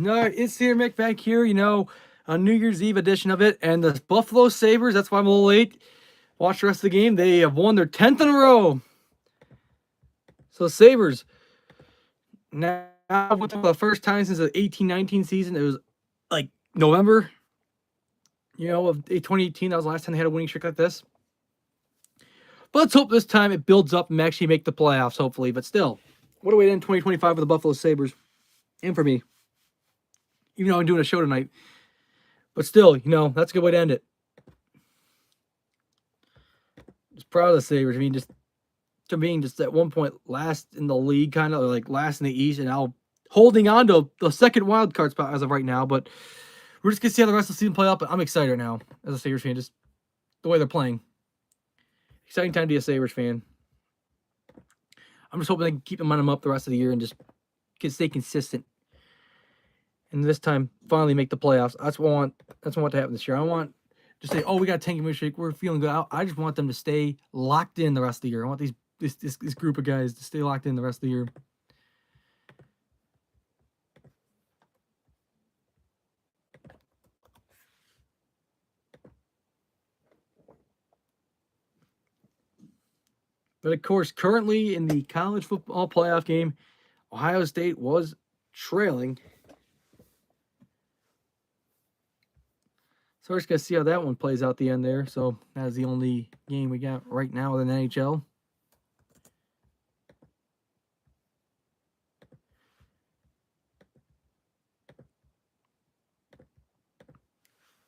No, it's here, Mick, back here, a New Year's Eve edition of it. And the Buffalo Sabres, that's why I'm a little late. Watch the rest of the game. They have won their 10th in a row. So, Sabres, now for the first time since the 18-19 season, it was like November, of 2018. That was the last time they had a winning streak like this. But let's hope this time it builds up and actually make the playoffs, hopefully. But still, what a way to end 2025 for the Buffalo Sabres. And for me. Even though I'm doing a show tonight. But still, that's a good way to end it. Just proud of the Sabres. I mean, just to being just at one point last in the league, kind of, or like last in the East, and now holding on to the second wild card spot as of right now. But we're just going to see how the rest of the season play out. But I'm excited right now as a Sabres fan, just the way they're playing. Exciting time to be a Sabres fan. I'm just hoping they can keep the momentum up the rest of the year and just stay consistent. And this time, finally make the playoffs. That's what I want. That's what I want to happen this year. I want to say, "Oh, we got a 10-game streak. We're feeling good." I just want them to stay locked in the rest of the year. I want this group of guys to stay locked in the rest of the year. But of course, currently in the college football playoff game, Ohio State was trailing. So we're just going to see how that one plays out the end there. So that's the only game we got right now in the NHL.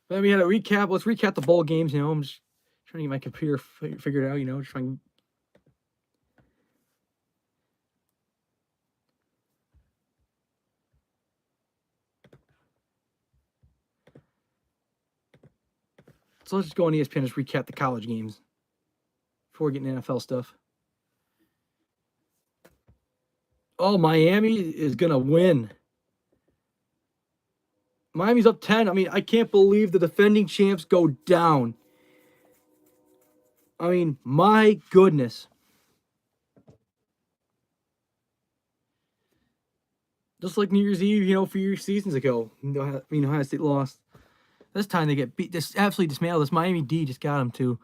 Then we had a recap. Let's recap the bowl games. I'm just trying to get my computer figured out, just trying. So let's just go on ESPN and just recap the college games before we get into NFL stuff. Oh, Miami is going to win. Miami's up 10. I mean, I can't believe the defending champs go down. I mean, my goodness. Just like New Year's Eve, a few seasons ago. Ohio State lost. This time they get beat. This absolutely dismantled. This Miami D just got them too.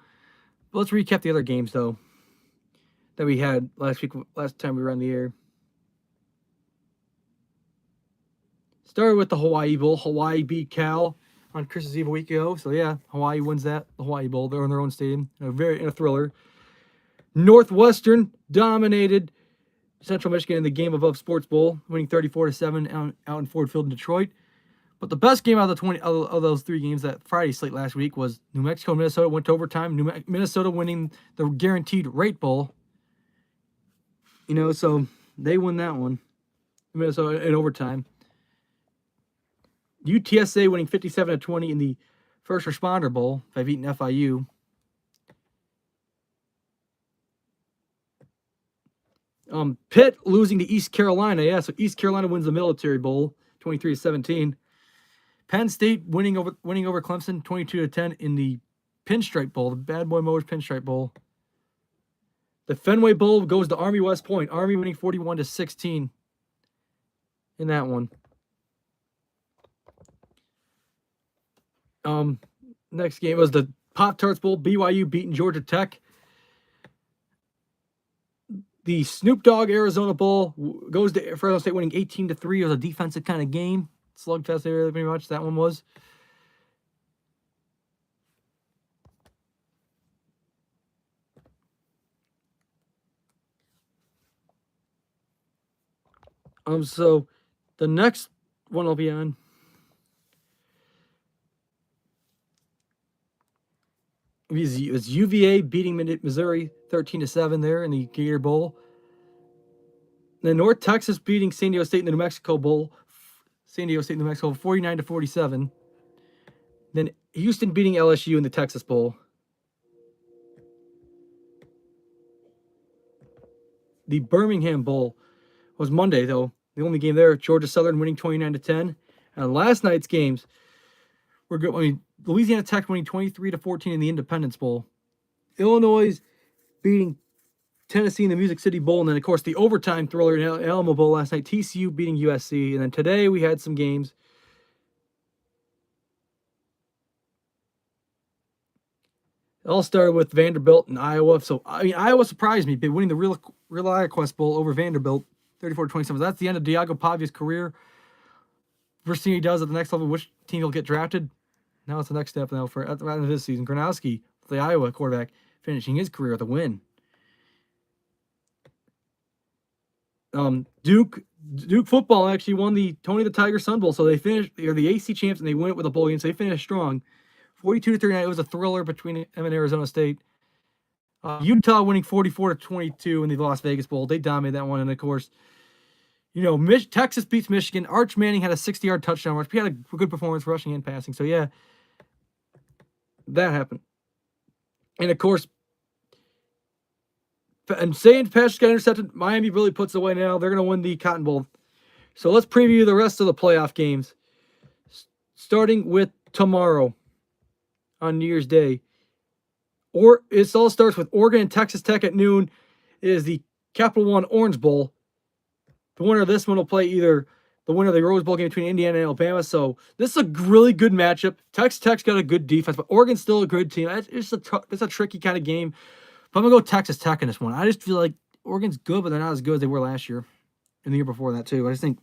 But let's recap the other games, though, that we had last time we were on the air. Started with the Hawaii Bowl. Hawaii beat Cal on Christmas Eve a week ago. So, yeah, Hawaii wins that. The Hawaii Bowl. They're in their own stadium. In a thriller. Northwestern dominated Central Michigan in the Game Above Sports Bowl, winning 34-7 out in Ford Field in Detroit. But the best game out of those three games that Friday slate last week was New Mexico and Minnesota went to overtime. Minnesota winning the Guaranteed Rate Bowl. So they won that one. Minnesota in overtime. UTSA winning 57-20 in the First Responder Bowl by beating FIU. Pitt losing to East Carolina. Yeah, so East Carolina wins the Military Bowl, 23-17. Penn State winning over Clemson, 22-10 in the Pinstripe Bowl, the Bad Boy Motors Pinstripe Bowl. The Fenway Bowl goes to Army West Point. Army winning 41-16 in that one. Next game was the Pop-Tarts Bowl. BYU beating Georgia Tech. The Snoop Dogg Arizona Bowl goes to Fresno State winning 18-3. It was a defensive kind of game. Slugfest area, pretty much. That one was. So the next one I'll be on is UVA beating Missouri 13-7 there in the Gator Bowl. Then North Texas beating San Diego State in the New Mexico Bowl. San Diego State and New Mexico 49-47. Then Houston beating LSU in the Texas Bowl. The Birmingham Bowl was Monday, though. The only game there, Georgia Southern winning 29-10. And last night's games were good. I mean, Louisiana Tech winning 23-14 in the Independence Bowl. Illinois beating Tennessee in the Music City Bowl, and then, of course, the overtime thriller in Alamo Bowl last night, TCU beating USC. And then today we had some games. It all started with Vanderbilt and Iowa. So, I mean, Iowa surprised me by winning the Real IAQuest Bowl over Vanderbilt, 34-27. That's the end of Diago Pavia's career. First thing he does at the next level, which team he'll get drafted. Now it's the next step now for at the end of this season. Gronowski, the Iowa quarterback, finishing his career with a win. Duke football actually won the Tony the Tiger Sun Bowl, so they finished. They're the AC champs, and they win it with a bowl game. So they finished strong, 42-39. It was a thriller between them and Arizona State. Utah winning 44-22 in the Las Vegas Bowl. They dominated that one, and of course, Texas beats Michigan. Arch Manning had a 60-yard touchdown rush. He had a good performance rushing and passing. So yeah, that happened. And of course, and saying Patrick got intercepted, Miami really puts it away now. They're going to win the Cotton Bowl. So let's preview the rest of the playoff games, starting with tomorrow on New Year's Day. It all starts with Oregon and Texas Tech at noon. It is the Capital One Orange Bowl. The winner of this one will play either the winner of the Rose Bowl game between Indiana and Alabama. So this is a really good matchup. Texas Tech's got a good defense, but Oregon's still a good team. It's a tricky kind of game. But I'm going to go Texas Tech in this one. I just feel like Oregon's good, but they're not as good as they were last year and the year before that, too. I just think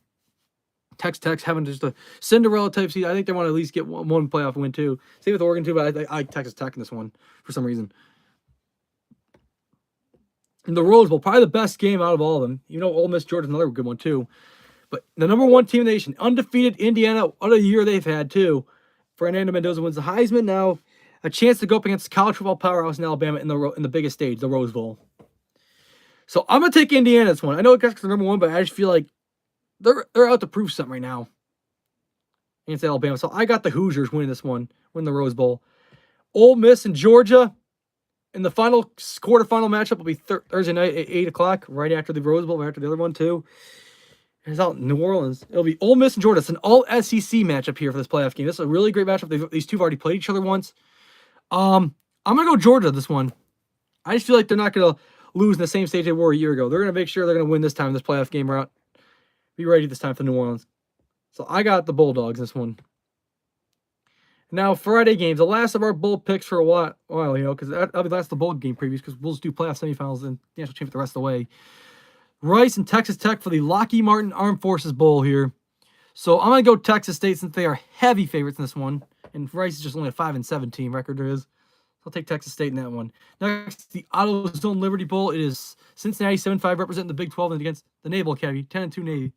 Texas Tech's having just a Cinderella type season. I think they want to at least get one playoff win, too. Same with Oregon, too, but I like Texas Tech in this one for some reason. And the Rose Bowl, probably the best game out of all of them. Ole Miss Georgia's another good one, too. But the number one team in the nation, undefeated Indiana, what a year they've had, too. Fernando Mendoza wins the Heisman now. A chance to go up against college football powerhouse in Alabama in the biggest stage, the Rose Bowl. So I'm going to take Indiana this one. I know it's the number one, but I just feel like they're out to prove something right now against Alabama. So I got the Hoosiers winning this one, win the Rose Bowl. Ole Miss and Georgia in the final quarterfinal matchup will be Thursday night at 8 o'clock, right after the Rose Bowl, right after the other one too. It's out in New Orleans. It'll be Ole Miss and Georgia. It's an all-SEC matchup here for this playoff game. This is a really great matchup. These two have already played each other once. I'm going to go Georgia this one. I just feel like they're not going to lose in the same stage they were a year ago. They're going to make sure they're going to win this time in this playoff game route. Be ready this time for New Orleans. So I got the Bulldogs this one. Now, Friday games, the last of our bowl picks for a while, because that'll be the last of the bowl game previews, because we'll just do playoff semifinals and national championship the rest of the way. Rice and Texas Tech for the Lockheed Martin Armed Forces Bowl here. So I'm going to go Texas State since they are heavy favorites in this one. And Rice is just only a 5-7 team record there is. I'll take Texas State in that one. Next, the AutoZone Liberty Bowl. It is Cincinnati 7-5 representing the Big 12 and against the Naval Academy, 10-2 Navy.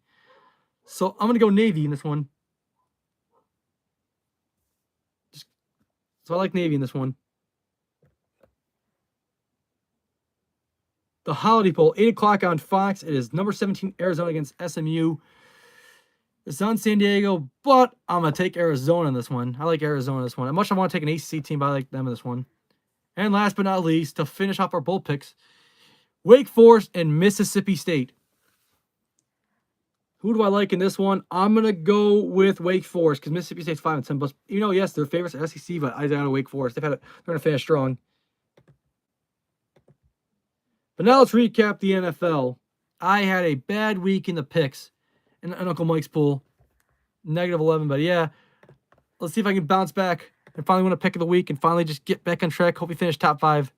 So I'm going to go Navy in this one. So I like Navy in this one. The Holiday Bowl, 8 o'clock on Fox. It is number 17 Arizona against SMU. It's on San Diego, but I'm going to take Arizona in this one. I like Arizona in this one. Much I want to take an ACC team, but I like them in this one. And last but not least, to finish off our bowl picks, Wake Forest and Mississippi State. Who do I like in this one? I'm going to go with Wake Forest because Mississippi State's 5-10. But, yes, they're favorites at SEC, but I got Wake Forest. They're going to finish strong. But now let's recap the NFL. I had a bad week in the picks in Uncle Mike's pool. -11, but yeah. Let's see if I can bounce back and finally win a pick of the week and finally just get back on track. Hope we finish top 5.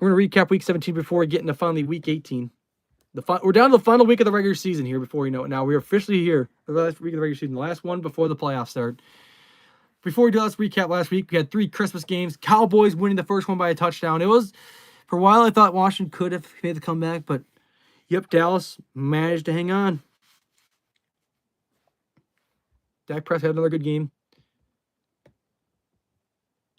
We're going to recap week 17 before we get into finally week 18. We're down to the final week of the regular season here before you know it. Now we're officially here. The last week of the regular season. The last one before the playoffs start. Before we do, let's recap last week. We had 3 Christmas games. Cowboys winning the first one by a touchdown. It was, for a while, I thought Washington could have made the comeback, but yep, Dallas managed to hang on. Dak Prescott had another good game.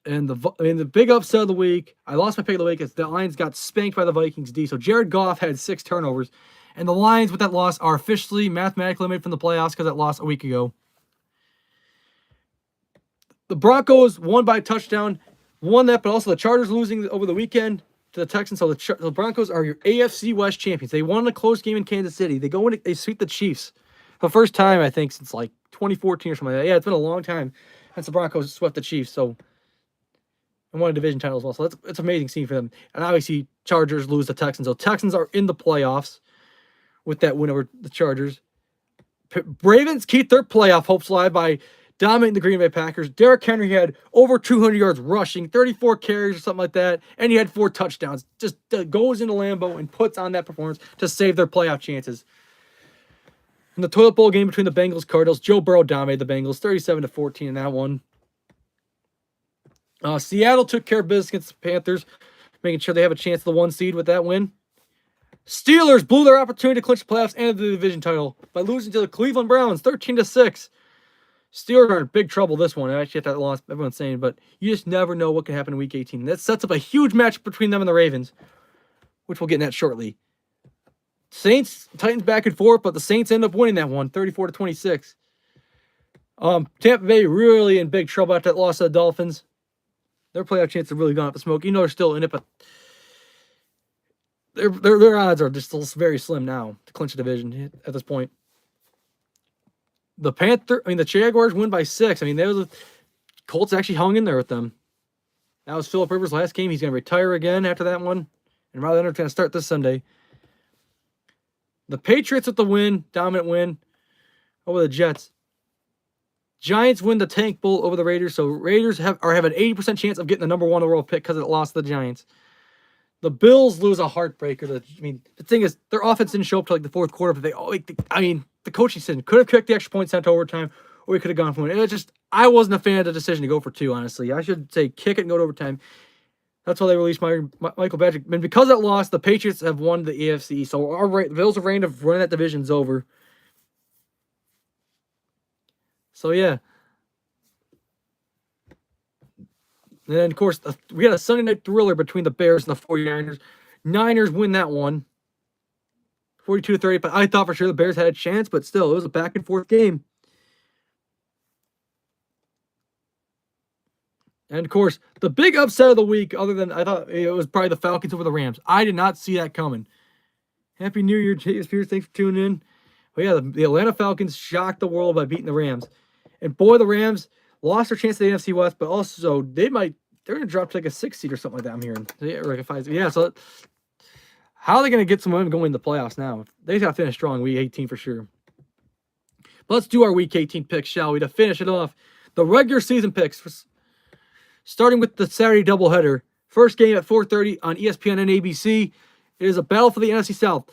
And the big upset of the week, I lost my pick of the week as the Lions got spanked by the Vikings D. So Jared Goff had 6 turnovers. And the Lions, with that loss, are officially mathematically eliminated from the playoffs because that loss a week ago. The Broncos won by a touchdown. Won that, but also the Chargers losing over the weekend to the Texans. So the Broncos are your AFC West champions. They won a close game in Kansas City. They go in, they sweep the Chiefs. For the first time, I think, since like 2014 or something like that. Yeah, it's been a long time since the Broncos swept the Chiefs. So and won a division title as well. So it's amazing seeing for them. And obviously, Chargers lose the Texans. So Texans are in the playoffs with that win over the Chargers. Ravens keep their playoff hopes alive by dominating the Green Bay Packers. Derrick Henry had over 200 yards rushing, 34 carries or something like that, and he had 4 touchdowns. Just goes into Lambeau and puts on that performance to save their playoff chances. In the toilet bowl game between the Bengals and Cardinals, Joe Burrow dominated the Bengals 37-14 in that one. Seattle took care of business against the Panthers, making sure they have a chance at the 1 seed with that win. Steelers blew their opportunity to clinch the playoffs and the division title by losing to the Cleveland Browns 13-6. Steelers are in big trouble this one. I actually had that loss, everyone's saying, but you just never know what can happen in Week 18. That sets up a huge match between them and the Ravens, which we'll get in that shortly. Saints, Titans back and forth, but the Saints end up winning that one, 34-26. Tampa Bay really in big trouble after that loss to the Dolphins. Their playoff chances have really gone up the smoke. You know they're still in it, but their odds are just still very slim now to clinch a division at this point. The Jaguars win by 6. The Colts actually hung in there with them. That was Phillip Rivers' last game. He's going to retire again after that one. And rather than going to start this Sunday. The Patriots with the win, dominant win over the Jets. Giants win the Tank Bowl over the Raiders. So Raiders have an 80% chance of getting the number 1 overall pick because it lost to the Giants. The Bills lose a heartbreaker. The thing is, their offense didn't show up till the fourth quarter. But the coaching decision could have kicked the extra point, sent to overtime, or we could have gone for it. I wasn't a fan of the decision to go for 2. Honestly, I should say kick it and go to overtime. That's why they released Michael Patrick. And because it lost, the Patriots have won the AFC. So the Bills' reign of running that division's over. So yeah. And then, of course, we had a Sunday night thriller between the Bears and the 49ers. Niners win that one, 42-30. But I thought for sure the Bears had a chance, but still, it was a back-and-forth game. And, of course, the big upset of the week, other than I thought it was probably the Falcons over the Rams. I did not see that coming. Happy New Year, Chase Pierce. Thanks for tuning in. But, yeah, the Atlanta Falcons shocked the world by beating the Rams. And, boy, the Rams lost their chance at the NFC West, but also they're going to drop to like a 6 seed or something like that, I'm hearing. Or like a 5 seed. Yeah, so how are they going to get some momentum going in the playoffs now? They got to finish strong Week 18 for sure. But let's do our Week 18 picks, shall we? To finish it off, the regular season picks, starting with the Saturday doubleheader. First game at 4:30 on ESPN and ABC. It is a battle for the NFC South.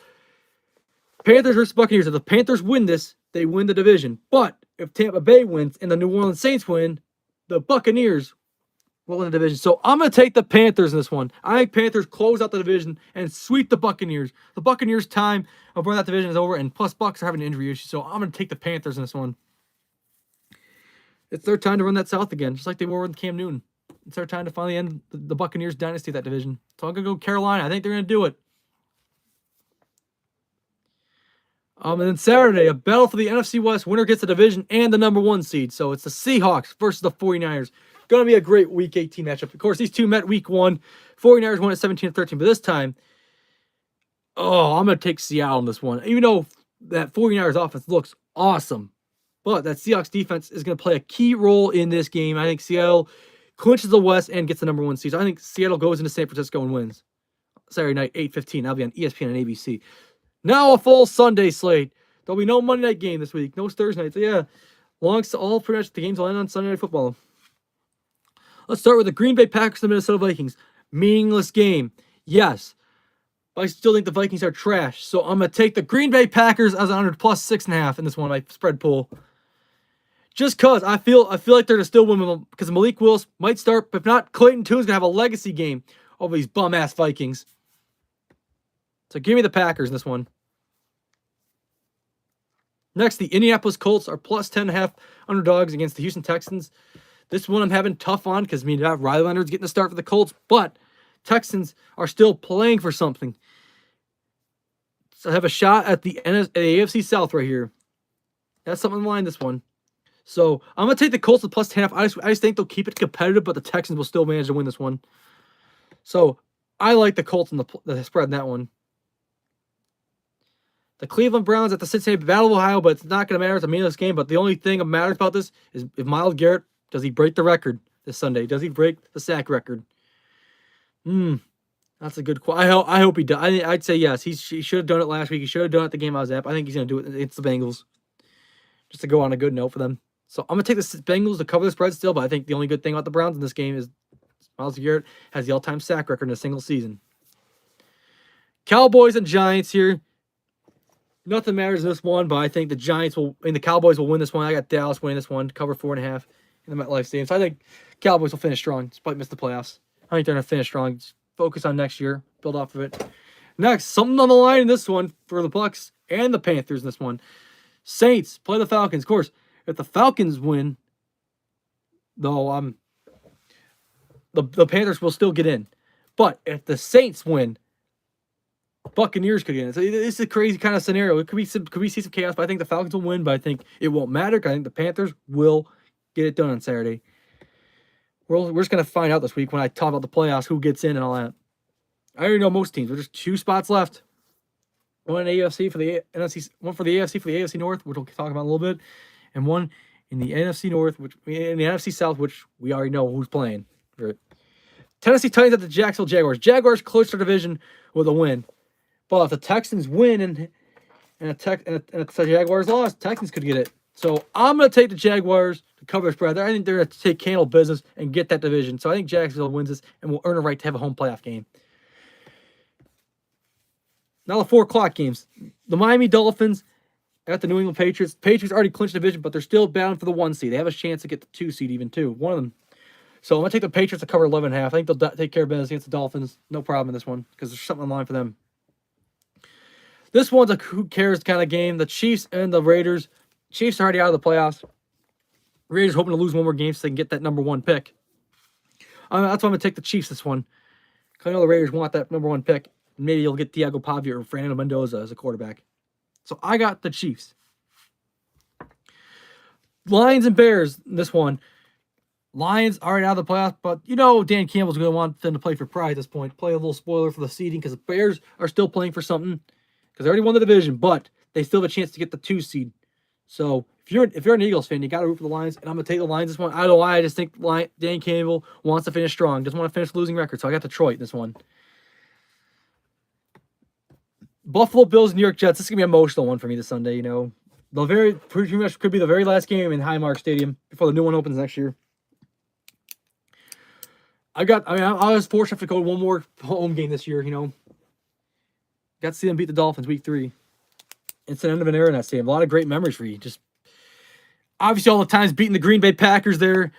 Panthers versus Buccaneers. If the Panthers win this, they win the division. But if Tampa Bay wins and the New Orleans Saints win, the Buccaneers will win the division. So I'm going to take the Panthers in this one. I think Panthers close out the division and sweep the Buccaneers. The Buccaneers' time of winning that division is over, and plus Bucs are having an injury issue. So I'm going to take the Panthers in this one. It's their time to run that South again, just like they were with Cam Newton. It's their time to finally end the Buccaneers' dynasty of that division. So I'm going to go Carolina. I think they're going to do it. And then Saturday, a battle for the NFC West. Winner gets the division and the number 1 seed. So it's the Seahawks versus the 49ers. Going to be a great Week 18 matchup. Of course, these two met Week 1. 49ers won at 17-13. But this time, I'm going to take Seattle in this one. Even though that 49ers offense looks awesome. But that Seahawks defense is going to play a key role in this game. I think Seattle clinches the West and gets the number 1 seed. So I think Seattle goes into San Francisco and wins. Saturday night, 8:15. That'll be on ESPN and ABC. Now a full Sunday slate. There'll be no Monday night game this week. No Thursday night. So yeah, all pretty much the games will end on Sunday Night Football. Let's start with the Green Bay Packers and the Minnesota Vikings. Meaningless game. Yes. But I still think the Vikings are trash. So I'm going to take the Green Bay Packers as an under plus 6.5 in this one, my spread pool. Just because I feel like they're going to still win because Malik Willis might start. But if not, Clayton Tune's going to have a legacy game over these bum-ass Vikings. So give me the Packers in this one. Next, the Indianapolis Colts are plus 10.5 underdogs against the Houston Texans. This one I'm having tough on because Riley Leonard's getting the start for the Colts, but Texans are still playing for something. So I have a shot at the AFC South right here. That's something in line, this one. So I'm going to take the Colts with plus 10.5. I just think they'll keep it competitive, but the Texans will still manage to win this one. So I like the Colts in the spread in that one. The Cleveland Browns at the Cincinnati Battle of Ohio, but it's not going to matter. It's a meaningless game. But the only thing that matters about this is if Myles Garrett, does he break the record this Sunday? Does he break the sack record? That's a good question. I hope he does. I'd say yes. He should have done it last week. He should have done it the game I was at. I think he's going to do it against the Bengals just to go on a good note for them. So I'm going to take the Bengals to cover the spread still, but I think the only good thing about the Browns in this game is Myles Garrett has the all-time sack record in a single season. Cowboys and Giants here. Nothing matters in this one, but I think the the Cowboys will win this one. I got Dallas winning this one, cover 4.5 in the MetLife Stadium. So I think Cowboys will finish strong, despite missing the playoffs. I think they're going to finish strong. Just focus on next year, build off of it. Next, something on the line in this one for the Bucs and the Panthers in this one. Saints play the Falcons. Of course, if the Falcons win, though, the Panthers will still get in. But if the Saints win, Buccaneers could get in. So it's a crazy kind of scenario. It could be could we see some chaos, but I think the Falcons will win, but I think it won't matter because I think the Panthers will get it done on Saturday. We're just going to find out this week when I talk about the playoffs, who gets in and all that. I already know most teams. There's just 2 spots left. One in AFC for the NFC, one for the AFC for the AFC North, which we'll talk about in a little bit, and one in the NFC North, which in the NFC South, which we already know who's playing. Tennessee Titans at the Jacksonville Jaguars. Jaguars clinch their division with a win. But if the Texans win and the Jaguars lost, Texans could get it. So I'm going to take the Jaguars to cover the spread. I think they're going to take handle business and get that division. So I think Jacksonville wins this and will earn a right to have a home playoff game. Now the 4 o'clock games. The Miami Dolphins at the New England Patriots. Patriots already clinched the division, but they're still bound for the 1 seed. They have a chance to get the 2 seed even too. One of them. So I'm going to take the Patriots to cover 11.5. I think they'll take care of business against the Dolphins. No problem in this one because there's something on the line for them. This one's a who cares kind of game. The Chiefs and the Raiders. Chiefs are already out of the playoffs. Raiders hoping to lose one more game so they can get that number 1 pick. That's why I'm going to take the Chiefs this one. Because I know the Raiders want that number 1 pick. Maybe you'll get Thiago Pavia or Fernando Mendoza as a quarterback. So I got the Chiefs. Lions and Bears in this one. Lions already out of the playoffs, but you know Dan Campbell's going to want them to play for pride at this point. Play a little spoiler for the seeding because the Bears are still playing for something because they already won the division, but they still have a chance to get the 2 seed. So if you're an Eagles fan, you got to root for the Lions, and I'm going to take the Lions this one. I don't know why. I just think Dan Campbell wants to finish strong. Doesn't want to finish losing record, so I got Detroit in this one. Buffalo Bills, New York Jets. This is going to be an emotional one for me this Sunday, you know. Pretty much could be the very last game in Highmark Stadium before the new one opens next year. I was fortunate to go to one more home game this year, you know. Got to see them beat the Dolphins week 3. It's an end of an era in that stadium. A lot of great memories for you. Just obviously all the times beating the Green Bay Packers there,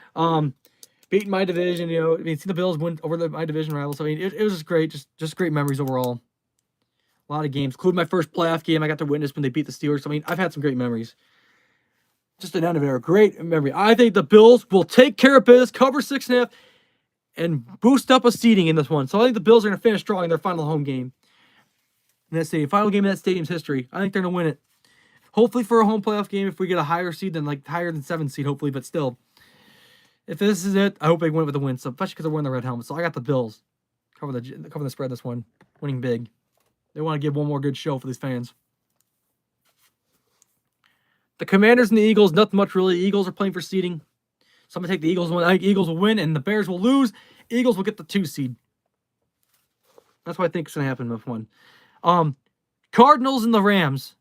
beating my division, you know. I mean, see the Bills win over my division rivals. I mean, it was just great. Just great memories overall. A lot of games, including my first playoff game I got to witness when they beat the Steelers. I mean, I've had some great memories. Just an end of an era. Great memory. I think the Bills will take care of business, cover 6.5, and boost up a seeding in this one. So I think the Bills are going to finish strong in their final home game. In that stadium. Final game in that stadium's history. I think they're going to win it. Hopefully for a home playoff game if we get a higher seed than higher than 7th seed, hopefully, but still. If this is it, I hope they win with a win. So especially because they're wearing the red helmet. So I got the Bills. Cover the spread this one. Winning big. They want to give one more good show for these fans. The Commanders and the Eagles, nothing much really. Eagles are playing for seeding. So I'm going to take the Eagles. I think Eagles will win and the Bears will lose. Eagles will get the 2 seed. That's what I think is going to happen with one. Cardinals and the Rams.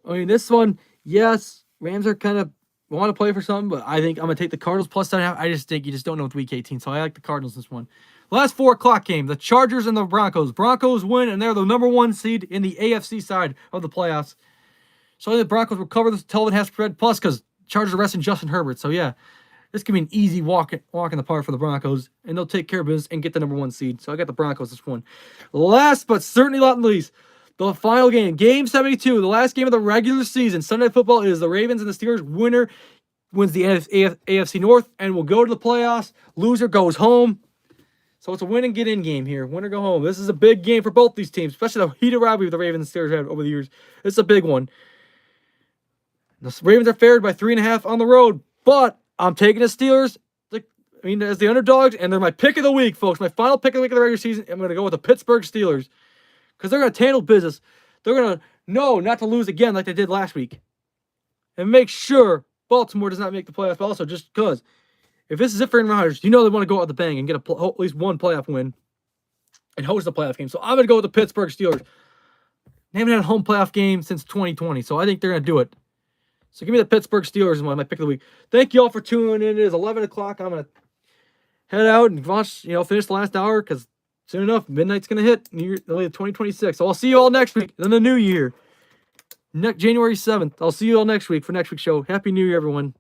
I mean, this one, yes, Rams are kind of want to play for something, but I think I'm going to take the Cardinals plus 7.5. I just think you just don't know with week 18, so I like the Cardinals this one. Last 4 o'clock game, the Chargers and the Broncos. Broncos win, and they're the number 1 seed in the AFC side of the playoffs. So I think the Broncos will cover the 12.5 spread plus because Chargers are resting Justin Herbert. So yeah, this could be an easy walk in the park for the Broncos, and they'll take care of business and get the number 1 seed. So I got the Broncos this one. Last but certainly not least, the final game, Game 72, the last game of the regular season. Sunday Football is the Ravens and the Steelers. Winner wins the AFC North and will go to the playoffs. Loser goes home. So it's a win and get in game here. Win or go home. This is a big game for both these teams, especially the heated rivalry the Ravens and Steelers had over the years. It's a big one. The Ravens are favored by 3.5 on the road, but I'm taking the Steelers. As the underdogs, and they're my pick of the week, folks. My final pick of the week of the regular season. I'm going to go with the Pittsburgh Steelers because they're going to handle business. They're going to know not to lose again like they did last week, and make sure Baltimore does not make the playoffs. But also, just because if this is it for Aaron Rodgers, you know they want to go out with a bang and get at least one playoff win and host a playoff game. So I'm going to go with the Pittsburgh Steelers. They haven't had a home playoff game since 2020, so I think they're going to do it. So give me the Pittsburgh Steelers as my pick of the week. Thank you all for tuning in. It is 11 o'clock. I'm going to head out and watch, finish the last hour because soon enough, midnight's going to hit early 2026. So I'll see you all next week in the new year. January 7th. I'll see you all next week for next week's show. Happy New Year, everyone.